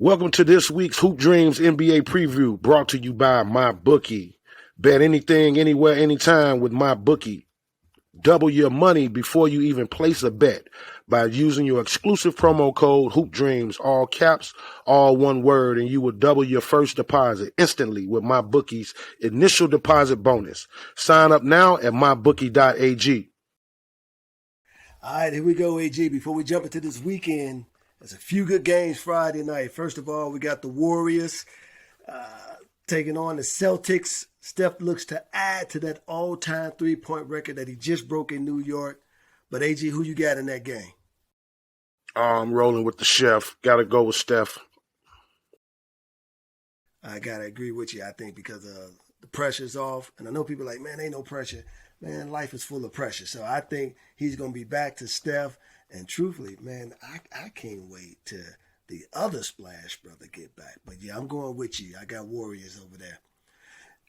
Welcome to this week's Hoop Dreams NBA preview, brought to you by MyBookie. Bet anything, anywhere, anytime with MyBookie. Double your money before you even place a bet by using your exclusive promo code HoopDreams, all caps, all one word, and you will double your first deposit instantly with MyBookie's initial deposit bonus. Sign up now at mybookie.ag. All right, here we go, AG. Before we jump into this weekend, there's a few good games Friday night. First of all, we got the Warriors taking on the Celtics. Steph looks to add to that all-time three-point record that he just broke in New York. But, AG, who you got in that game? I'm rolling with the chef. Got to go with Steph. I got to agree with you, I think, because the pressure's off. And I know people are like, man, ain't no pressure. Man, life is full of pressure. So I think he's going to be back to Steph. And truthfully, man, I can't wait to the other Splash brother get back. But, yeah, I'm going with you. I got Warriors over there.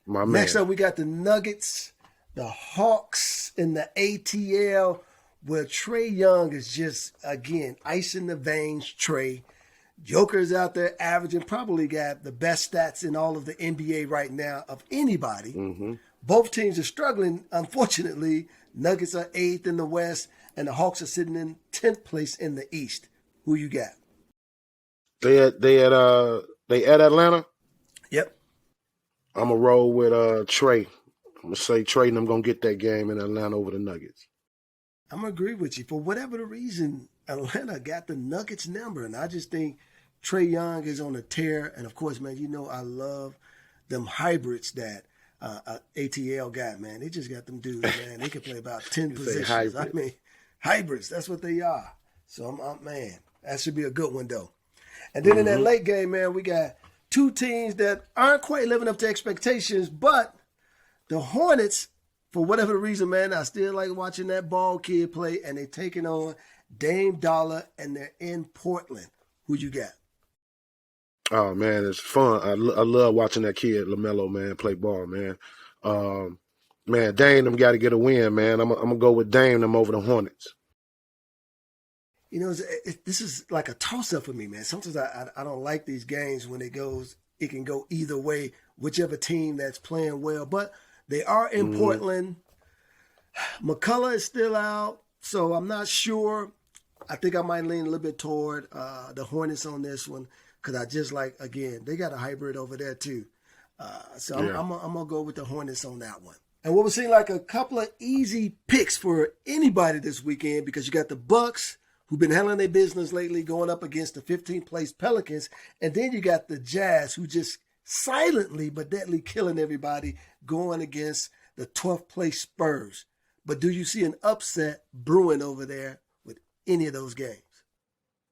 Next up, we got the Nuggets, the Hawks in the ATL, where Trae Young is just, again, ice in the veins, Trae. Joker's out there averaging, probably got the best stats in all of the NBA right now of anybody. Mm-hmm. Both teams are struggling, unfortunately. Nuggets are 8th in the West, and the Hawks are sitting in 10th place in the East. Who you got? They at Atlanta? Yep. I'm going to roll with Trae. I'm going to say Trae and I'm going to get that game in Atlanta over the Nuggets. I'm going to agree with you. For whatever the reason, Atlanta got the Nuggets number, and I just think Trae Young is on a tear. And, of course, man, you know I love them hybrids that ATL got, man. They just got them dudes, man. They can play about 10 positions. I mean, hybrids, that's what they are. So, man, that should be a good one, though. And then in that late game, man, we got two teams that aren't quite living up to expectations, but the Hornets, for whatever reason, man, I still like watching that ball kid play, and they're taking on Dame Dollar, and they're in Portland. Who you got? Oh, man, it's fun. I love watching that kid, LaMelo, man, play ball, man. Man, Dame them got to get a win, man. I'm going to go with Dame them over the Hornets. You know, this is like a toss-up for me, man. Sometimes I don't like these games when it can go either way, whichever team that's playing well. But they are in Portland. McCullough is still out, so I'm not sure. I think I might lean a little bit toward the Hornets on this one because I just like, again, they got a hybrid over there too. So I'm going to go with the Hornets on that one. And what would seem like a couple of easy picks for anybody this weekend because you got the Bucks, who've been handling their business lately, going up against the 15th place Pelicans. And then you got the Jazz, who just silently but deadly killing everybody, going against the 12th place Spurs. But do you see an upset brewing over there with any of those games?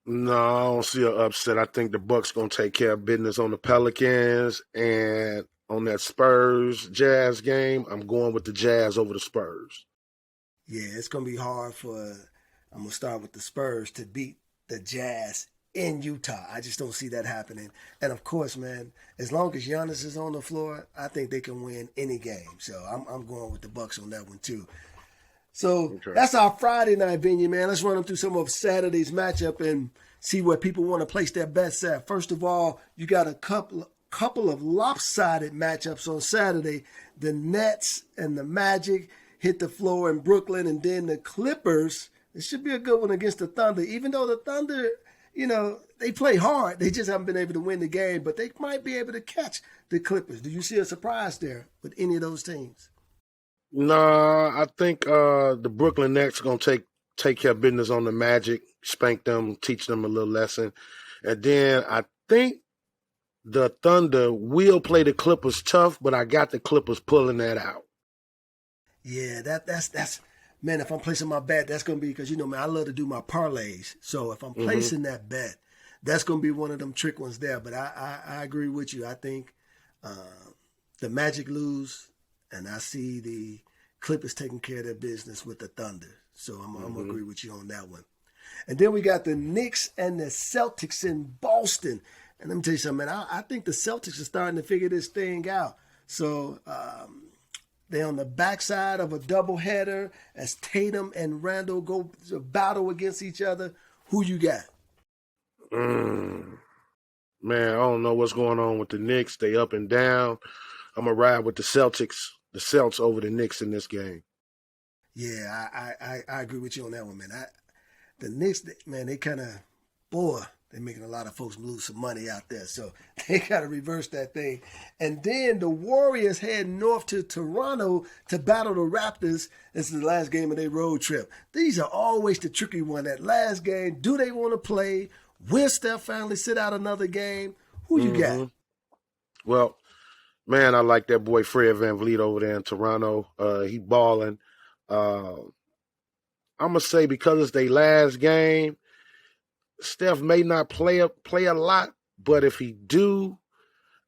No, I don't see an upset. I think the Bucks going to take care of business on the Pelicans. And on that Spurs-Jazz game, I'm going with the Jazz over the Spurs. Yeah, it's going to be hard I'm going to start with the Spurs to beat the Jazz in Utah. I just don't see that happening. And, of course, man, as long as Giannis is on the floor, I think they can win any game. So I'm going with the Bucks on that one, too. So That's our Friday night venue, man. Let's run them through some of Saturday's matchup and see where people want to place their bets at. First of all, you got a couple of lopsided matchups on Saturday. The Nets and the Magic hit the floor in Brooklyn, and then the Clippers. It should be a good one against the Thunder, even though the Thunder, you know, they play hard. They just haven't been able to win the game, but they might be able to catch the Clippers. Do you see a surprise there with any of those teams? No, I think the Brooklyn Nets going to take care of business on the Magic, spank them, teach them a little lesson. And then I think the Thunder will play the Clippers tough, but I got the Clippers pulling that out. Yeah, that's man, if I'm placing my bet, that's going to be because, you know, man, I love to do my parlays. So if I'm placing that bet, that's going to be one of them trick ones there. But I agree with you. I think the Magic lose, and I see the Clippers taking care of their business with the Thunder. So I'm going to agree with you on that one. And then we got the Knicks and the Celtics in Boston. And let me tell you something, man. I think the Celtics are starting to figure this thing out. So they're on the backside of a doubleheader as Tatum and Randall go to battle against each other. Who you got? Man, I don't know what's going on with the Knicks. They up and down. I'm going to ride with the Celtics, the Celts over the Knicks in this game. Yeah, I agree with you on that one, man. The Knicks, man, they kind of, boy, they're making a lot of folks lose some money out there. So they got to reverse that thing. And then the Warriors head north to Toronto to battle the Raptors. This is the last game of their road trip. These are always the tricky one. That last game, do they want to play? Will Steph finally sit out another game? Who you got? Well, man, I like that boy Fred VanVleet over there in Toronto. He balling. I'm going to say because it's their last game, Steph may not play a lot, but if he do,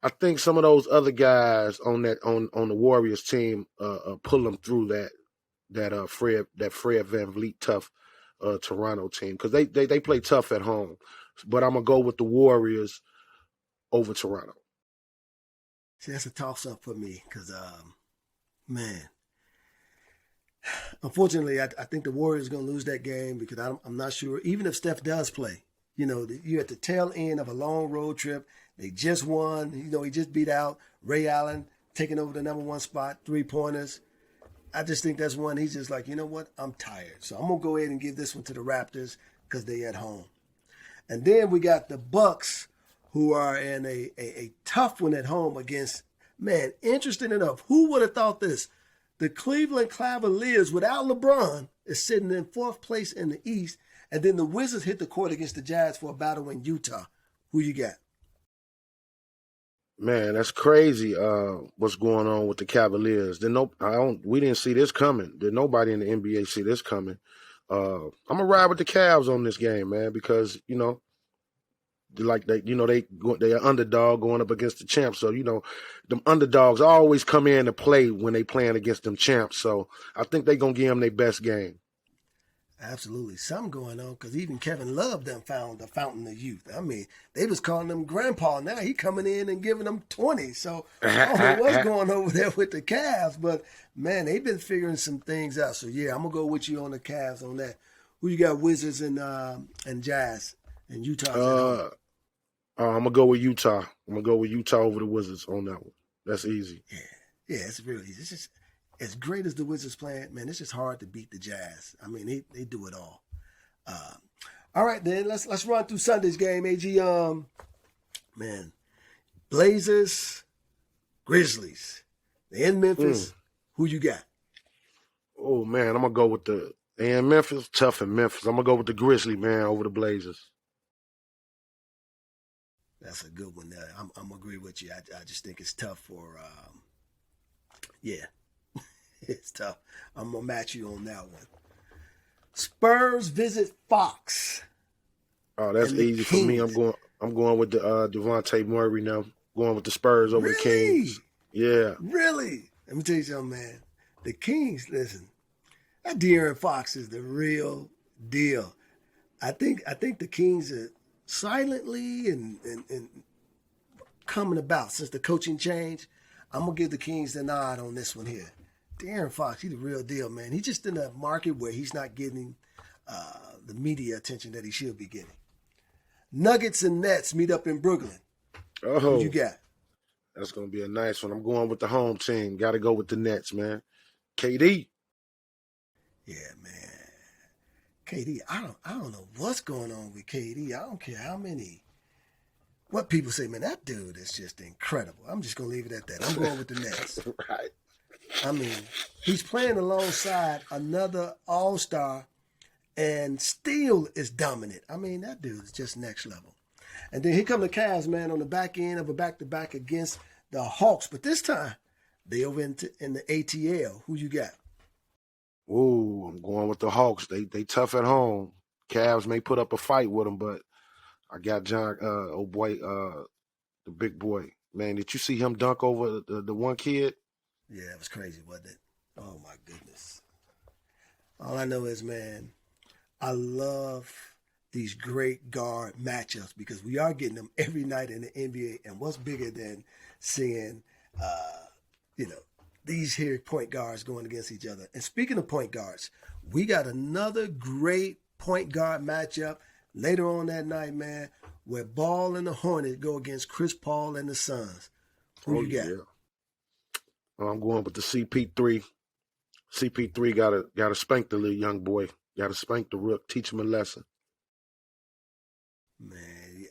I think some of those other guys on the Warriors team pull them through that Fred VanVleet tough Toronto team because they play tough at home. But I'm gonna go with the Warriors over Toronto. See, that's a toss up for me because, man, unfortunately, I think the Warriors are going to lose that game because I'm not sure. Even if Steph does play, you're at the tail end of a long road trip. They just won. He just beat out Ray Allen, taking over the number one spot, 3-pointers. I just think that's one. He's just like, you know what? I'm tired. So I'm going to go ahead and give this one to the Raptors because they at home. And then we got the Bucks, who are in a tough one at home against, man, interesting enough. Who would have thought this? The Cleveland Cavaliers, without LeBron, is sitting in fourth place in the East. And then the Wizards hit the court against the Jazz for a battle in Utah. Who you got? Man, that's crazy. What's going on with the Cavaliers? We didn't see this coming. Did nobody in the NBA see this coming? I'm gonna ride with the Cavs on this game, man, because they are underdog going up against the champs. So them underdogs always come in to play when they playing against them champs. So I think they gonna give them their best game. Absolutely. Something going on because even Kevin Love done found the fountain of youth. I mean, they was calling him grandpa. Now he coming in and giving them 20. So I don't know what's going over there with the Cavs, but man, they've been figuring some things out. So yeah, I'm going to go with you on the Cavs on that. Who you got, Wizards and Jazz and Utah? I'm going to go with Utah. I'm going to go with Utah over the Wizards on that one. That's easy. Yeah, it's real easy. It's just as great as the Wizards playing, man, it's just hard to beat the Jazz. I mean, they do it all. All right, then let's run through Sunday's game. AG, man, Blazers, Grizzlies. They in Memphis. Who you got? Oh man, I'm gonna go with Memphis. Tough in Memphis. I'm gonna go with the Grizzlies, man, over the Blazers. That's a good one. I'm gonna agree with you. I just think it's tough for. Yeah. It's tough. I'm going to match you on that one. Spurs visit Fox. Oh, that's easy for me. I'm going with the Devontae Murray now. Going with the Spurs over the Kings. Yeah. Really? Let me tell you something, man. The Kings, listen, that De'Aaron Fox is the real deal. I think the Kings are silently and coming about since the coaching change. I'm going to give the Kings the nod on this one here. De'Aaron Fox, he's the real deal, man. He's just in a market where he's not getting the media attention that he should be getting. Nuggets and Nets meet up in Brooklyn. Oh, who you got? That's going to be a nice one. I'm going with the home team. Got to go with the Nets, man. KD. Yeah, man. KD, I don't know what's going on with KD. I don't care what people say, man, that dude is just incredible. I'm just going to leave it at that. I'm going with the Nets. Right. I mean, he's playing alongside another all-star and still is dominant. I mean, that dude is just next level. And then here come the Cavs, man, on the back end of a back-to-back against the Hawks. But this time, they over in the ATL. Who you got? Ooh, I'm going with the Hawks. They tough at home. Cavs may put up a fight with them, but I got John, the big boy. Man, did you see him dunk over the one kid? Yeah, it was crazy, wasn't it? Oh, my goodness. All I know is, man, I love these great guard matchups because we are getting them every night in the NBA. And what's bigger than seeing, these here point guards going against each other. And speaking of point guards, we got another great point guard matchup later on that night, man. where Ball and the Hornets go against Chris Paul and the Suns. Who you got? Yeah. I'm going with the CP3. CP3 gotta spank the little young boy. Gotta spank the rook. Teach him a lesson. Man,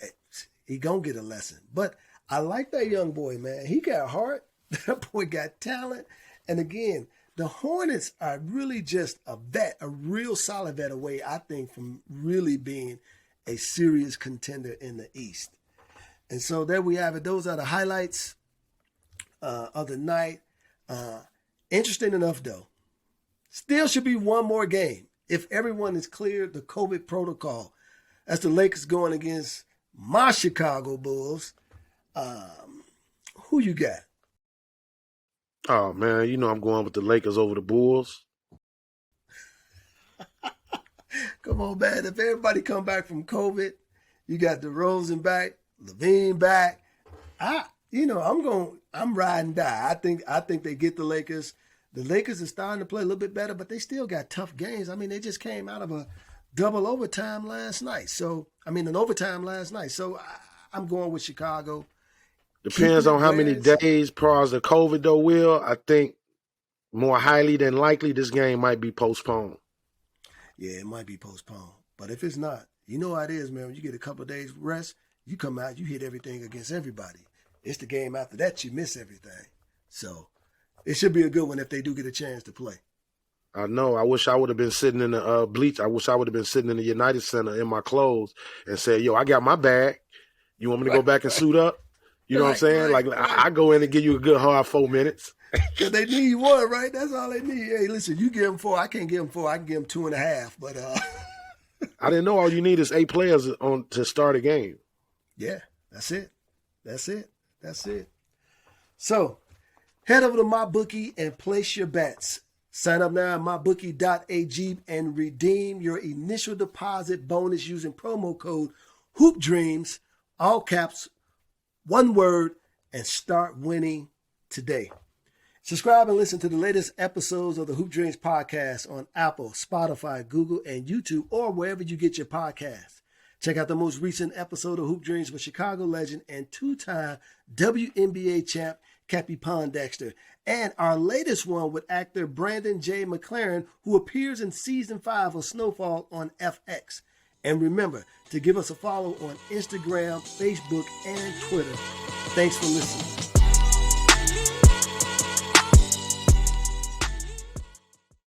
he gonna get a lesson. But I like that young boy, man. He got heart. That boy got talent. And again, the Hornets are really just a vet, a real solid vet away, I think, from really being a serious contender in the East. And so there we have it. Those are the highlights of the night. Interesting enough, though. Still should be one more game if everyone is cleared the COVID protocol. That's the Lakers going against my Chicago Bulls. Who you got? Oh, man, you know I'm going with the Lakers over the Bulls. Come on, man. If everybody come back from COVID, you got DeRozan back, Levine back. I'm ride and die. I think they get the Lakers. The Lakers are starting to play a little bit better, but they still got tough games. I mean, they just came out of a double overtime last night. An overtime last night. So I'm going with Chicago. Depends on how many days prior to COVID, though, Will. I think more highly than likely this game might be postponed. Yeah, it might be postponed. But if it's not, you know how it is, man. When you get a couple of days rest, you come out, you hit everything against everybody. It's the game after that you miss everything. So it should be a good one if they do get a chance to play. I know. I wish I would have been sitting in the bleach. I wish I would have been sitting in the United Center in my clothes and said, yo, I got my bag. You want me to go back and suit up? You know what I'm saying? Right. I go in and give you a good hard 4 minutes. Because they need one, right? That's all they need. Hey, listen, you give them 4. I can't give them 4. I can give them 2.5. But I didn't know all you need is 8 players to start a game. Yeah, that's it. So head over to MyBookie and place your bets. Sign up now at mybookie.ag and redeem your initial deposit bonus using promo code HoopDreams, all caps, one word, and start winning today. Subscribe and listen to the latest episodes of the Hoop Dreams podcast on Apple, Spotify, Google, and YouTube, or wherever you get your podcasts. Check out the most recent episode of Hoop Dreams with Chicago legend and 2-time WNBA champ Cappie Pondexter, and our latest one with actor Brandon J. McLaren, who appears in Season 5 of Snowfall on FX. And remember to give us a follow on Instagram, Facebook, and Twitter. Thanks for listening.